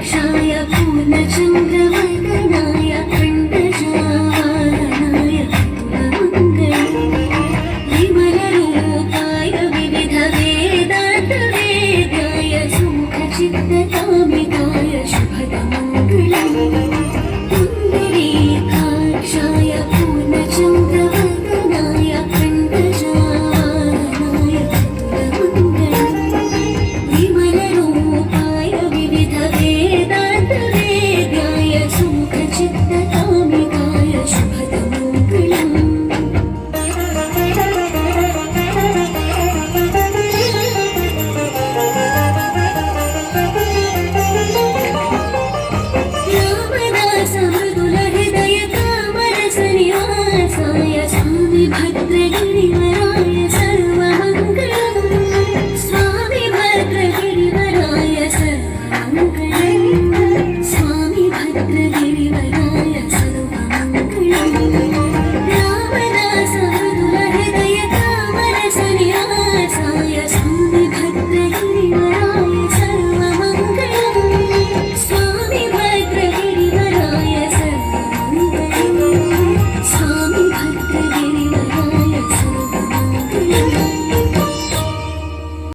क्षाय पूर्णचन्द्रवदनाय खण्डजावाहनाय विमलरूपाय विविधवेदान्तवेद्याय सुमुखचित्तकामिताय शुभदमङ्गलम् पुण्डरीकाक्षाय पूर्णचन्द्रवदनाय खण्डजावाहनाय विमलरूपाय विविधवेदान्तवेद्याय सुमुखचित्तकामिताय शुभदमङ्गलम् Ramdas मृदुलहृदय कामरसनिवासाय स्वामी भद्रगिरिवराय सर्वमङ्गलम् स्वामी भद्रगिरिवराय सर्वमङ्गलम् स्वामी भद्रगिरि